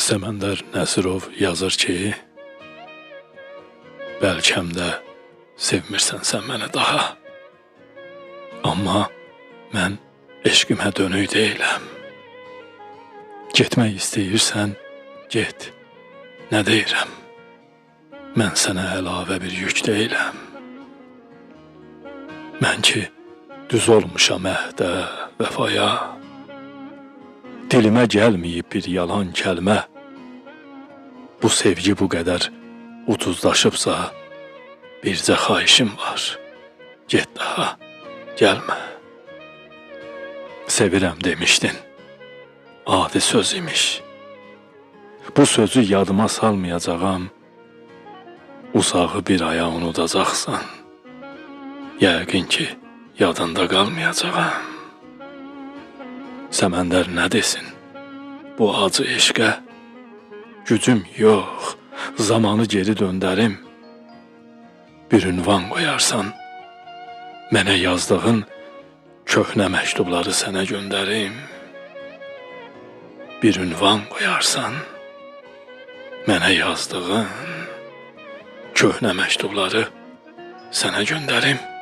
Səməndər Nəsirov yazır ki, bəlkəm də sevmirsən sən məni daha. Amma mən eşqimə dönük deyiləm. Getmək istəyirsən, get, nə deyirəm? Mən sənə əlavə bir yük deyiləm. Mən ki, düz olmuşam əhdə, vəfaya. Dilimə gəlməyib bir yalan kəlmə. Bu sevgi bu qədər ucuzlaşıbsa, bircə xahişim var. Get daha, gəlmə. Sevirəm demişdin, adi söz imiş. Bu sözü yadıma salmayacağam. Uzağı bir aya unudacaqsan. Yəqin ki, yadında qalmayacağam. Səməndər nə desin bu acı eşqə? Gücüm yox, zamanı geri döndərim. Bir ünvan qoyarsan, mənə yazdığın köhnə məktubları sənə göndərim. Bir ünvan qoyarsan, mənə yazdığın köhnə məktubları sənə göndərim.